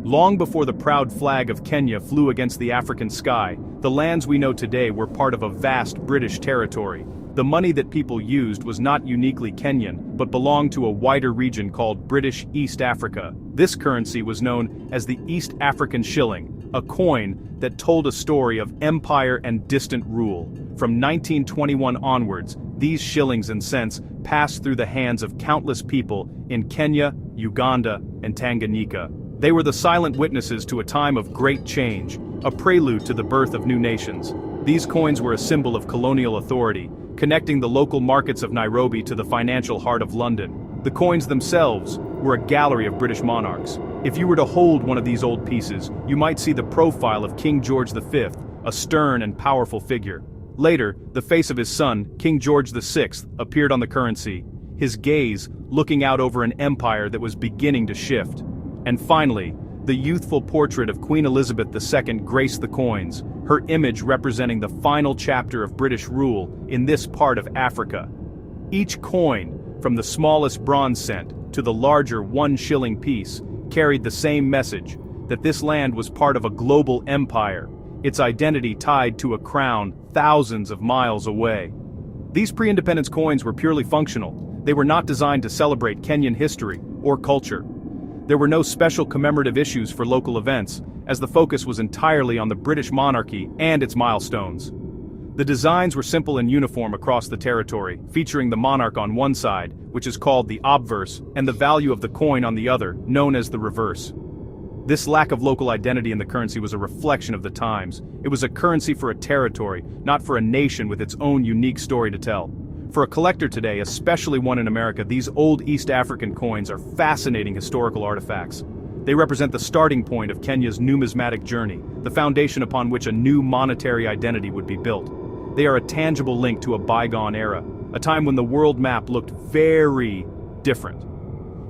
Long before the proud flag of Kenya flew against the African sky, the lands we know today were part of a vast British territory. The money that people used was not uniquely Kenyan, but belonged to a wider region called British East Africa. This currency was known as the East African shilling, a coin that told a story of empire and distant rule. From 1921 onwards, these shillings and cents passed through the hands of countless people in Kenya, Uganda, and Tanganyika. They were the silent witnesses to a time of great change, a prelude to the birth of new nations. These coins were a symbol of colonial authority, connecting the local markets of Nairobi to the financial heart of London. The coins themselves were a gallery of British monarchs. If you were to hold one of these old pieces, you might see the profile of King George V, a stern and powerful figure. Later, the face of his son, King George VI, appeared on the currency, his gaze looking out over an empire that was beginning to shift. And finally, the youthful portrait of Queen Elizabeth II graced the coins, her image representing the final chapter of British rule in this part of Africa. Each coin, from the smallest bronze cent to the larger 1 shilling piece, carried the same message, that this land was part of a global empire, its identity tied to a crown thousands of miles away. These pre-independence coins were purely functional. They were not designed to celebrate Kenyan history or culture. There were no special commemorative issues for local events, as the focus was entirely on the British monarchy and its milestones. The designs were simple and uniform across the territory, featuring the monarch on one side, which is called the obverse, and the value of the coin on the other, known as the reverse. This lack of local identity in the currency was a reflection of the times. It was a currency for a territory, not for a nation with its own unique story to tell. For a collector today, especially one in America, these old East African coins are fascinating historical artifacts. They represent the starting point of Kenya's numismatic journey, the foundation upon which a new monetary identity would be built. They are a tangible link to a bygone era, a time when the world map looked very different.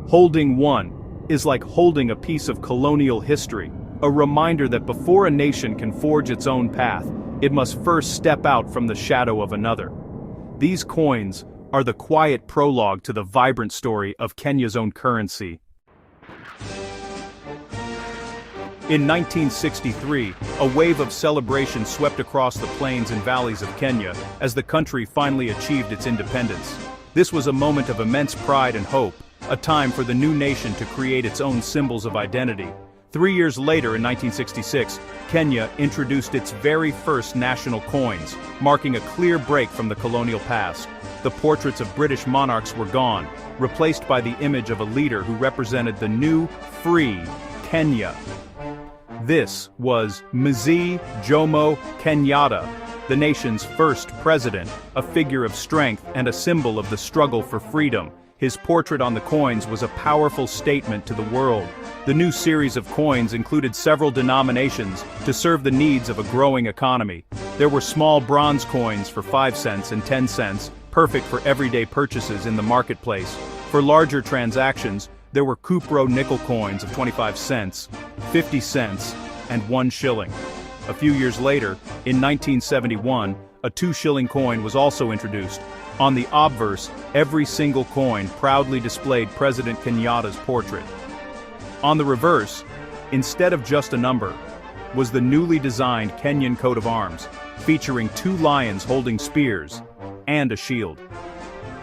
Holding one is like holding a piece of colonial history, a reminder that before a nation can forge its own path, it must first step out from the shadow of another. These coins are the quiet prologue to the vibrant story of Kenya's own currency. In 1963, a wave of celebration swept across the plains and valleys of Kenya as the country finally achieved its independence. This was a moment of immense pride and hope, a time for the new nation to create its own symbols of identity. 3 years later, in 1966, Kenya introduced its very first national coins, marking a clear break from the colonial past. The portraits of British monarchs were gone, replaced by the image of a leader who represented the new, free Kenya. This was Mzee Jomo Kenyatta, the nation's first president, a figure of strength and a symbol of the struggle for freedom. His portrait on the coins was a powerful statement to the world. The new series of coins included several denominations to serve the needs of a growing economy. There were small bronze coins for 5 cents and 10 cents, perfect for everyday purchases in the marketplace. For larger transactions, there were cupro nickel coins of 25 cents, 50 cents, and 1 shilling. A few years later, in 1971, a 2 shilling coin was also introduced. On the obverse, every single coin proudly displayed President Kenyatta's portrait. On the reverse, instead of just a number, was the newly designed Kenyan coat of arms, featuring 2 lions holding spears and a shield.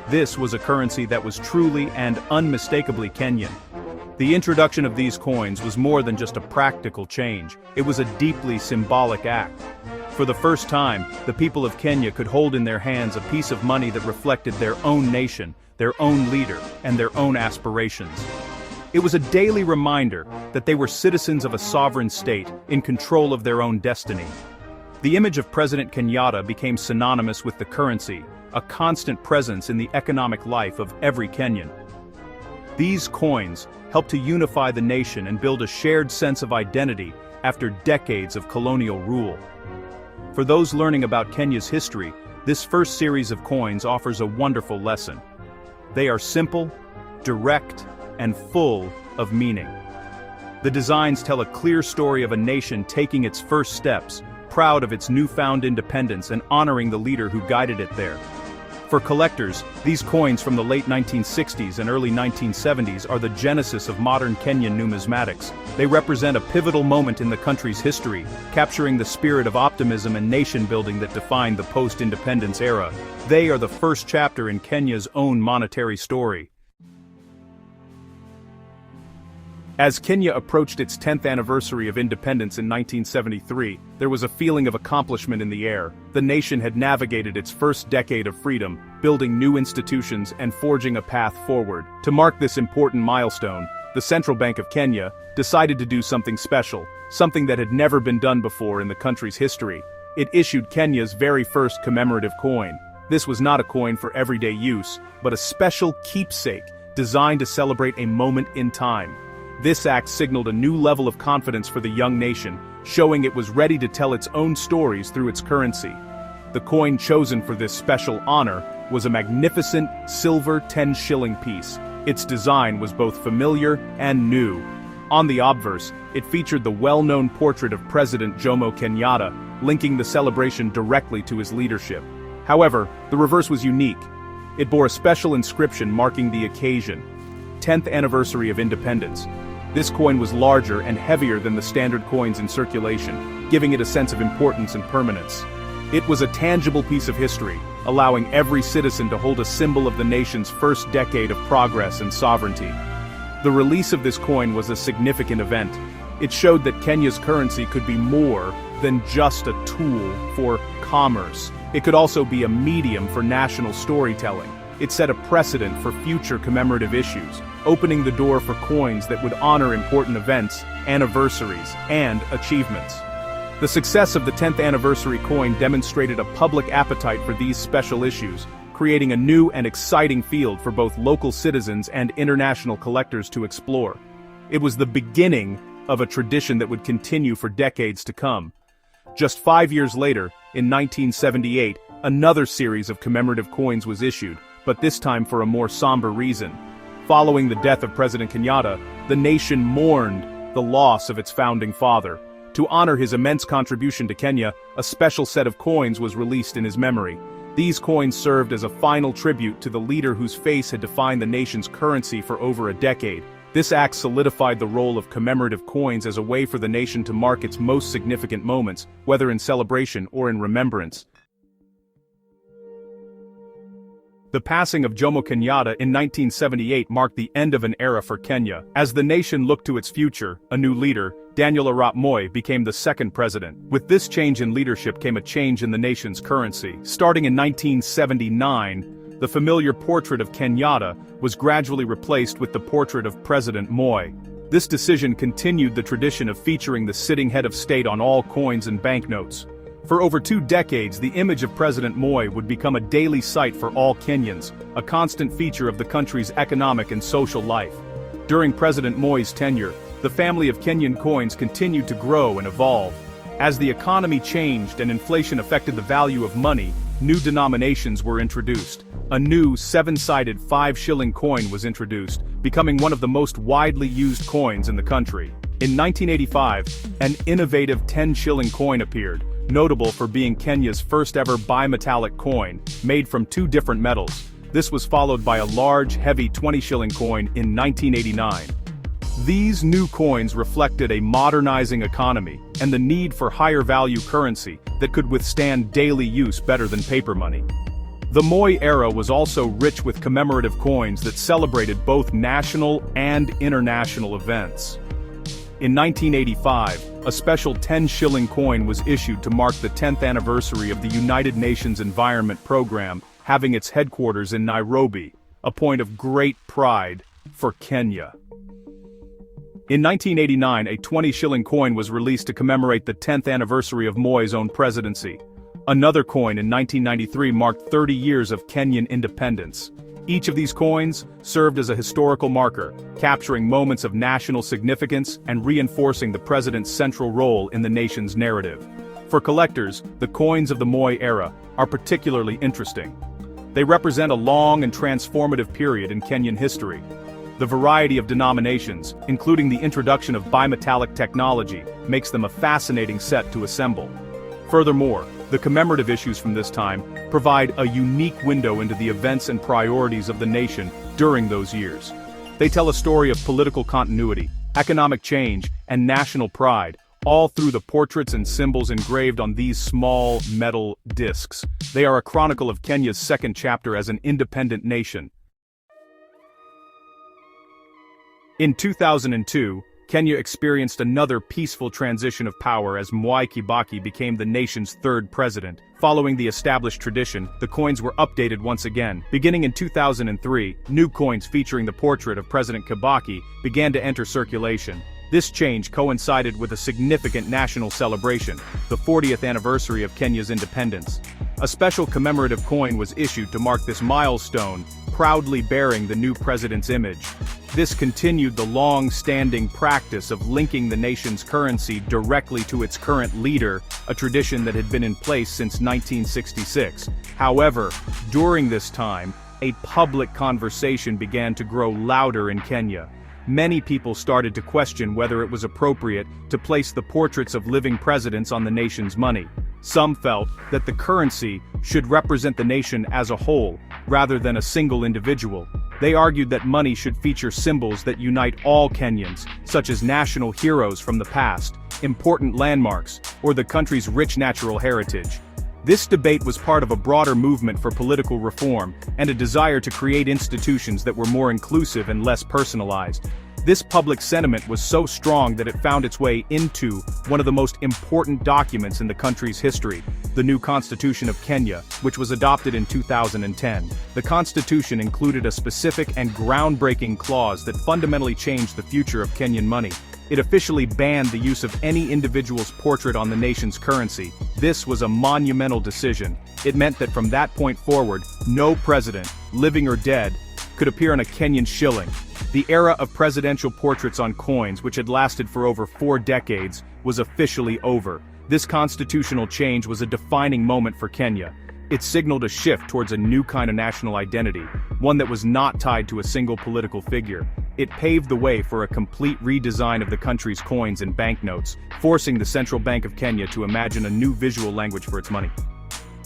This was a currency that was truly and unmistakably Kenyan. The introduction of these coins was more than just a practical change, it was a deeply symbolic act. For the first time, the people of Kenya could hold in their hands a piece of money that reflected their own nation, their own leader, and their own aspirations. It was a daily reminder that they were citizens of a sovereign state in control of their own destiny. The image of President Kenyatta became synonymous with the currency, a constant presence in the economic life of every Kenyan. These coins helped to unify the nation and build a shared sense of identity after decades of colonial rule. For those learning about Kenya's history, this first series of coins offers a wonderful lesson. They are simple, direct, and full of meaning. The designs tell a clear story of a nation taking its first steps, proud of its newfound independence and honoring the leader who guided it there. For collectors, these coins from the late 1960s and early 1970s are the genesis of modern Kenyan numismatics. They represent a pivotal moment in the country's history, capturing the spirit of optimism and nation-building that defined the post-independence era. They are the first chapter in Kenya's own monetary story. As Kenya approached its 10th anniversary of independence in 1973, there was a feeling of accomplishment in the air. The nation had navigated its first decade of freedom, building new institutions and forging a path forward. To mark this important milestone, the Central Bank of Kenya decided to do something special, something that had never been done before in the country's history. It issued Kenya's very first commemorative coin. This was not a coin for everyday use, but a special keepsake designed to celebrate a moment in time. This act signaled a new level of confidence for the young nation, showing it was ready to tell its own stories through its currency. The coin chosen for this special honor was a magnificent silver 10-shilling piece. Its design was both familiar and new. On the obverse, it featured the well-known portrait of President Jomo Kenyatta, linking the celebration directly to his leadership. However, the reverse was unique. It bore a special inscription marking the occasion: 10th anniversary of independence. This coin was larger and heavier than the standard coins in circulation, giving it a sense of importance and permanence. It was a tangible piece of history, allowing every citizen to hold a symbol of the nation's first decade of progress and sovereignty. The release of this coin was a significant event. It showed that Kenya's currency could be more than just a tool for commerce. It could also be a medium for national storytelling. It set a precedent for future commemorative issues, opening the door for coins that would honor important events, anniversaries, and achievements. The success of the 10th anniversary coin demonstrated a public appetite for these special issues, creating a new and exciting field for both local citizens and international collectors to explore. It was the beginning of a tradition that would continue for decades to come. Just 5 years later, in 1978, another series of commemorative coins was issued, but this time for a more somber reason. Following the death of President Kenyatta, the nation mourned the loss of its founding father. To honor his immense contribution to Kenya, a special set of coins was released in his memory. These coins served as a final tribute to the leader whose face had defined the nation's currency for over a decade. This act solidified the role of commemorative coins as a way for the nation to mark its most significant moments, whether in celebration or in remembrance. The passing of Jomo Kenyatta in 1978 marked the end of an era for Kenya. As the nation looked to its future, a new leader, Daniel Arap Moi, became the second president. With this change in leadership came a change in the nation's currency. Starting in 1979, the familiar portrait of Kenyatta was gradually replaced with the portrait of President Moi. This decision continued the tradition of featuring the sitting head of state on all coins and banknotes. For over 2 decades, the image of President Moi would become a daily sight for all Kenyans, a constant feature of the country's economic and social life. During President Moi's tenure, the family of Kenyan coins continued to grow and evolve. As the economy changed and inflation affected the value of money, new denominations were introduced. A new 7-sided 5-shilling coin was introduced, becoming one of the most widely used coins in the country. In 1985, an innovative 10-shilling coin appeared, notable for being Kenya's first ever bimetallic coin, made from 2 different metals. This was followed by a large, heavy 20-shilling coin in 1989. These new coins reflected a modernizing economy and the need for higher value currency that could withstand daily use better than paper money. The Moi era was also rich with commemorative coins that celebrated both national and international events. In 1985, a special 10-shilling coin was issued to mark the 10th anniversary of the United Nations Environment Program, having its headquarters in Nairobi, a point of great pride for Kenya. In 1989, a 20-shilling coin was released to commemorate the 10th anniversary of Moi's own presidency. Another coin in 1993 marked 30 years of Kenyan independence. Each of these coins served as a historical marker, capturing moments of national significance and reinforcing the president's central role in the nation's narrative. For collectors, the coins of the Moi era are particularly interesting. They represent a long and transformative period in Kenyan history. The variety of denominations, including the introduction of bimetallic technology, makes them a fascinating set to assemble. Furthermore, The commemorative issues from this time provide a unique window into the events and priorities of the nation during those years. They tell a story of political continuity, economic change, and national pride, all through the portraits and symbols engraved on these small metal discs. They are a chronicle of Kenya's second chapter as an independent nation. In 2002, Kenya experienced another peaceful transition of power as Mwai Kibaki became the nation's third president. Following the established tradition, the coins were updated once again. Beginning in 2003, new coins featuring the portrait of President Kibaki began to enter circulation. This change coincided with a significant national celebration, the 40th anniversary of Kenya's independence. A special commemorative coin was issued to mark this milestone, proudly bearing the new president's image. This continued the long-standing practice of linking the nation's currency directly to its current leader, a tradition that had been in place since 1966. However, during this time, a public conversation began to grow louder in Kenya. Many people started to question whether it was appropriate to place the portraits of living presidents on the nation's money. Some felt that the currency should represent the nation as a whole, rather than a single individual. They argued that money should feature symbols that unite all Kenyans, such as national heroes from the past, important landmarks, or the country's rich natural heritage. This debate was part of a broader movement for political reform and a desire to create institutions that were more inclusive and less personalized. This public sentiment was so strong that it found its way into one of the most important documents in the country's history, the new Constitution of Kenya, which was adopted in 2010. The Constitution included a specific and groundbreaking clause that fundamentally changed the future of Kenyan money. It officially banned the use of any individual's portrait on the nation's currency. This was a monumental decision. It meant that from that point forward, no president, living or dead, could appear on a Kenyan shilling. The era of presidential portraits on coins, which had lasted for over 4 decades, was officially over. This constitutional change was a defining moment for Kenya. It signaled a shift towards a new kind of national identity, one that was not tied to a single political figure. It paved the way for a complete redesign of the country's coins and banknotes, forcing the Central Bank of Kenya to imagine a new visual language for its money.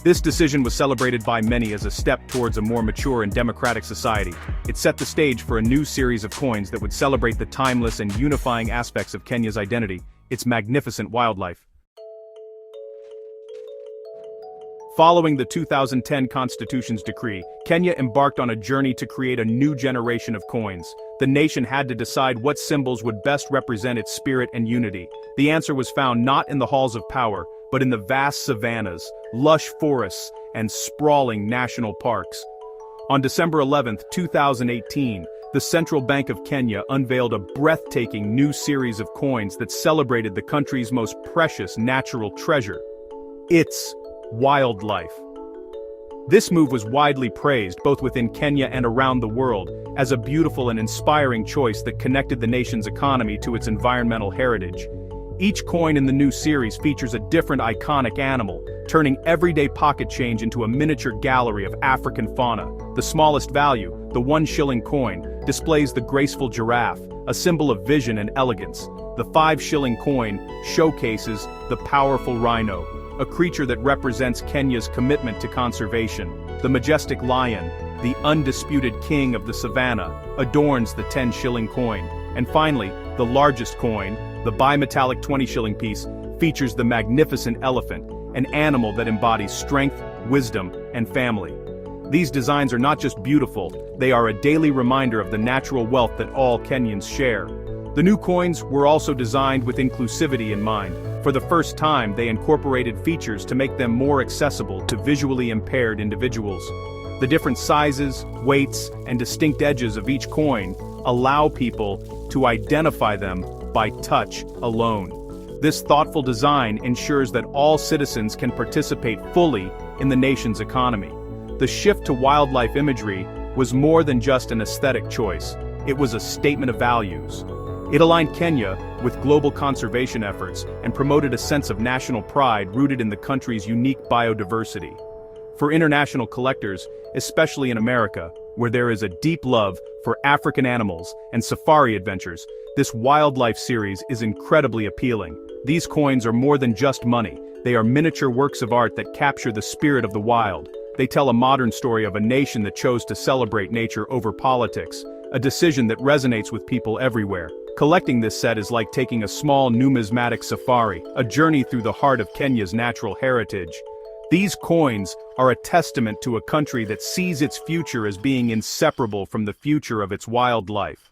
This decision was celebrated by many as a step towards a more mature and democratic society. It set the stage for a new series of coins that would celebrate the timeless and unifying aspects of Kenya's identity, its magnificent wildlife. Following the 2010 Constitution's decree, Kenya embarked on a journey to create a new generation of coins. The nation had to decide what symbols would best represent its spirit and unity. The answer was found not in the halls of power, but in the vast savannas, lush forests, and sprawling national parks. On December 11, 2018, the Central Bank of Kenya unveiled a breathtaking new series of coins that celebrated the country's most precious natural treasure: its wildlife. This move was widely praised both within Kenya and around the world as a beautiful and inspiring choice that connected the nation's economy to its environmental heritage. Each coin in the new series features a different iconic animal, turning everyday pocket change into a miniature gallery of African fauna. The smallest value, the 1 shilling coin, displays the graceful giraffe, a symbol of vision and elegance. The 5 shilling coin showcases the powerful rhino, a creature that represents Kenya's commitment to conservation. The majestic lion, the undisputed king of the savannah, adorns the 10 shilling coin. And finally, the largest coin, the bimetallic 20 shilling piece, features the magnificent elephant, an animal that embodies strength, wisdom, and family. These designs are not just beautiful, they are a daily reminder of the natural wealth that all Kenyans share. The new coins were also designed with inclusivity in mind. For the first time, they incorporated features to make them more accessible to visually impaired individuals. The different sizes, weights, and distinct edges of each coin allow people to identify them by touch alone. This thoughtful design ensures that all citizens can participate fully in the nation's economy. The shift to wildlife imagery was more than just an aesthetic choice. It was a statement of values. It aligned Kenya with global conservation efforts and promoted a sense of national pride rooted in the country's unique biodiversity. For international collectors, especially in America, where there is a deep love for African animals and safari adventures, This wildlife series is incredibly appealing. These coins are more than just money. They are miniature works of art that capture the spirit of the wild. They tell a modern story of a nation that chose to celebrate nature over politics, a decision that resonates with people everywhere. Collecting this set is like taking a small numismatic safari, a journey through the heart of Kenya's natural heritage. These coins are a testament to a country that sees its future as being inseparable from the future of its wildlife.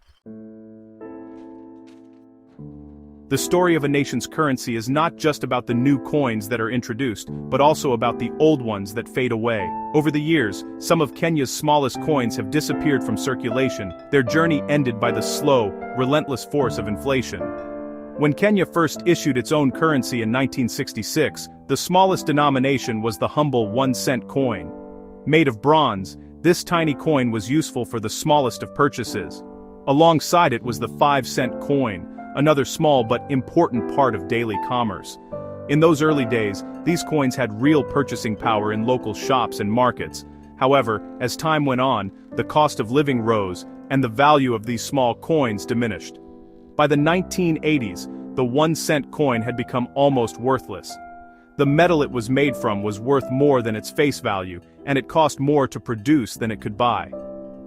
The story of a nation's currency is not just about the new coins that are introduced, but also about the old ones that fade away. Over the years, some of Kenya's smallest coins have disappeared from circulation, their journey ended by the slow, relentless force of inflation. When Kenya first issued its own currency in 1966, the smallest denomination was the humble 1-cent coin. Made of bronze, this tiny coin was useful for the smallest of purchases. Alongside it was the 5-cent coin, another small but important part of daily commerce. In those early days, these coins had real purchasing power in local shops and markets. However, as time went on, the cost of living rose, and the value of these small coins diminished. By the 1980s, the 1-cent coin had become almost worthless. The metal it was made from was worth more than its face value, and it cost more to produce than it could buy.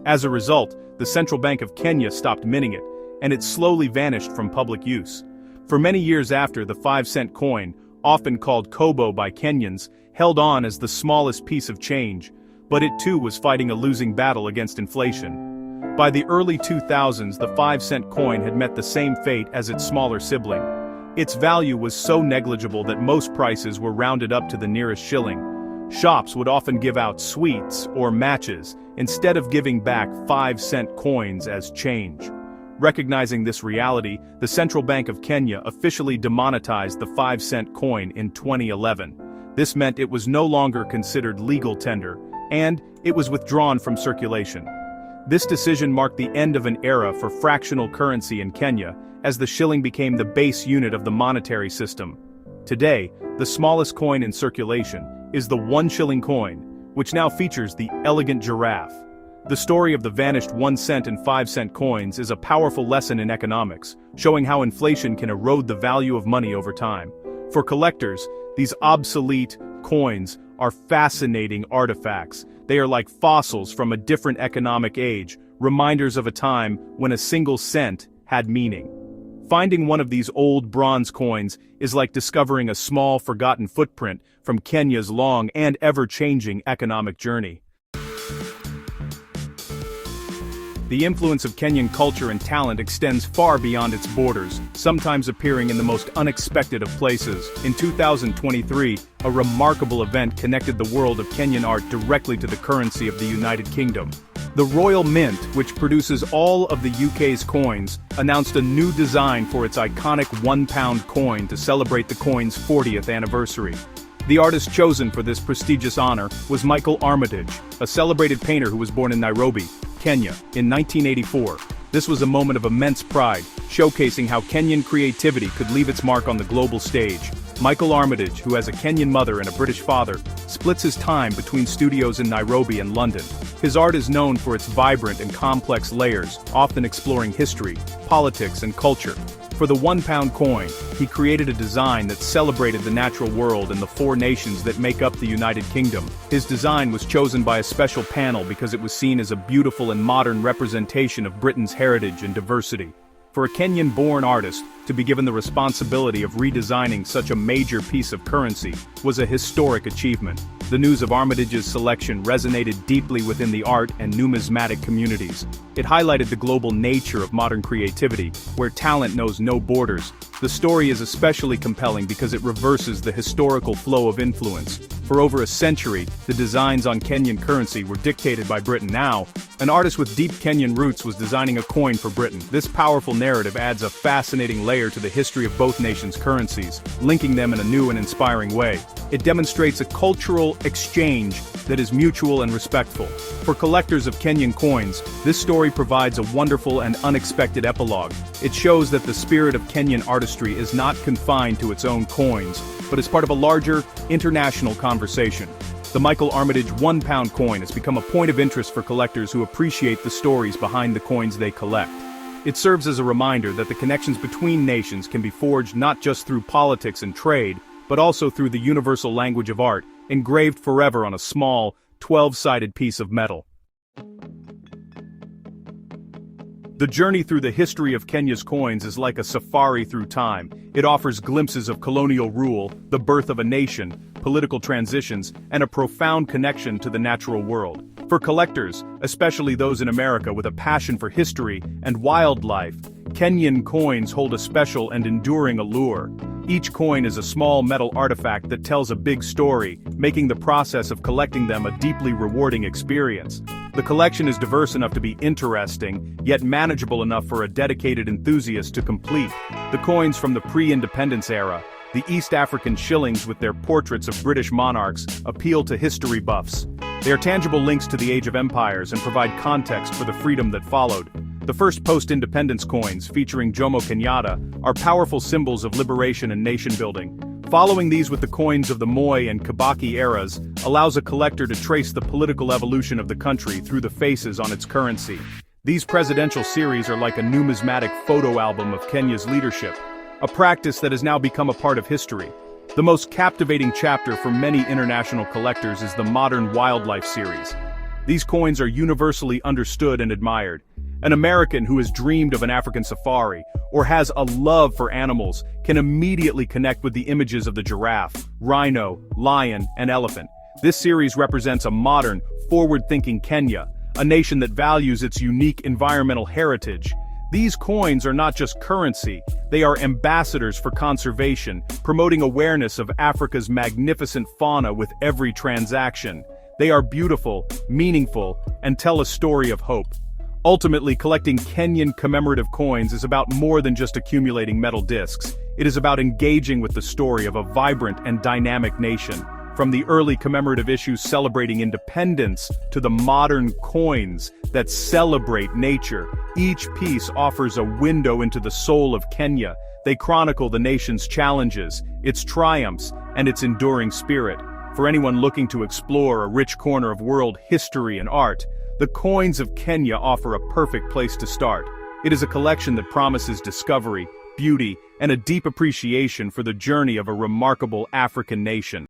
As a result, the Central Bank of Kenya stopped minting it, and it slowly vanished from public use. For many years after, the 5-cent coin, often called kobo by Kenyans, held on as the smallest piece of change, but it too was fighting a losing battle against inflation. By the early 2000s, the 5-cent coin had met the same fate as its smaller sibling. Its value was so negligible that most prices were rounded up to the nearest shilling. Shops would often give out sweets or matches, instead of giving back 5-cent coins as change. Recognizing this reality, the Central Bank of Kenya officially demonetized the 5-cent coin in 2011. This meant it was no longer considered legal tender, and it was withdrawn from circulation. This decision marked the end of an era for fractional currency in Kenya, as the shilling became the base unit of the monetary system. Today, the smallest coin in circulation is the 1-shilling coin, which now features the elegant giraffe. The story of the vanished 1-cent and 5-cent coins is a powerful lesson in economics, showing how inflation can erode the value of money over time. For collectors, these obsolete coins are fascinating artifacts. They are like fossils from a different economic age, reminders of a time when a single cent had meaning. Finding one of these old bronze coins is like discovering a small forgotten footprint from Kenya's long and ever-changing economic journey. The influence of Kenyan culture and talent extends far beyond its borders, sometimes appearing in the most unexpected of places. In 2023, a remarkable event connected the world of Kenyan art directly to the currency of the United Kingdom. The Royal Mint, which produces all of the UK's coins, announced a new design for its iconic £1 coin to celebrate the coin's 40th anniversary. The artist chosen for this prestigious honor was Michael Armitage, a celebrated painter who was born in Nairobi, Kenya, in 1984. This was a moment of immense pride, showcasing how Kenyan creativity could leave its mark on the global stage. Michael Armitage, who has a Kenyan mother and a British father, splits his time between studios in Nairobi and London. His art is known for its vibrant and complex layers, often exploring history, politics, and culture. For the £1 coin, he created a design that celebrated the natural world and the 4 nations that make up the United Kingdom. His design was chosen by a special panel because it was seen as a beautiful and modern representation of Britain's heritage and diversity. For a Kenyan-born artist to be given the responsibility of redesigning such a major piece of currency was a historic achievement. The news of Armitage's selection resonated deeply within the art and numismatic communities. It highlighted the global nature of modern creativity, where talent knows no borders. The story is especially compelling because it reverses the historical flow of influence. For over a century, the designs on Kenyan currency were dictated by Britain. Now, an artist with deep Kenyan roots was designing a coin for Britain. This powerful narrative adds a fascinating layer to the history of both nations' currencies, linking them in a new and inspiring way. It demonstrates a cultural exchange that is mutual and respectful. For collectors of Kenyan coins, this story provides a wonderful and unexpected epilogue. It shows that the spirit of Kenyan artistry is not confined to its own coins, but is part of a larger, international conversation. The Michael Armitage £1 coin has become a point of interest for collectors who appreciate the stories behind the coins they collect. It serves as a reminder that the connections between nations can be forged not just through politics and trade, but also through the universal language of art, engraved forever on a small, 12-sided piece of metal. The journey through the history of Kenya's coins is like a safari through time. It offers glimpses of colonial rule, the birth of a nation, political transitions, and a profound connection to the natural world. For collectors, especially those in America with a passion for history and wildlife, Kenyan coins hold a special and enduring allure. Each coin is a small metal artifact that tells a big story, making the process of collecting them a deeply rewarding experience. The collection is diverse enough to be interesting, yet manageable enough for a dedicated enthusiast to complete. The coins from the pre-independence era, the East African shillings with their portraits of British monarchs, appeal to history buffs. They are tangible links to the Age of Empires and provide context for the freedom that followed. The first post-independence coins, featuring Jomo Kenyatta, are powerful symbols of liberation and nation-building. Following these with the coins of the Moi and Kibaki eras allows a collector to trace the political evolution of the country through the faces on its currency. These presidential series are like a numismatic photo album of Kenya's leadership, a practice that has now become a part of history. The most captivating chapter for many international collectors is the modern wildlife series. These coins are universally understood and admired. An American who has dreamed of an African safari, or has a love for animals, can immediately connect with the images of the giraffe, rhino, lion, and elephant. This series represents a modern, forward-thinking Kenya, a nation that values its unique environmental heritage. These coins are not just currency, they are ambassadors for conservation, promoting awareness of Africa's magnificent fauna with every transaction. They are beautiful, meaningful, and tell a story of hope. Ultimately, collecting Kenyan commemorative coins is about more than just accumulating metal discs. It is about engaging with the story of a vibrant and dynamic nation. From the early commemorative issues celebrating independence to the modern coins that celebrate nature, each piece offers a window into the soul of Kenya. They chronicle the nation's challenges, its triumphs, and its enduring spirit. For anyone looking to explore a rich corner of world history and art, the coins of Kenya offer a perfect place to start. It is a collection that promises discovery, beauty, and a deep appreciation for the journey of a remarkable African nation.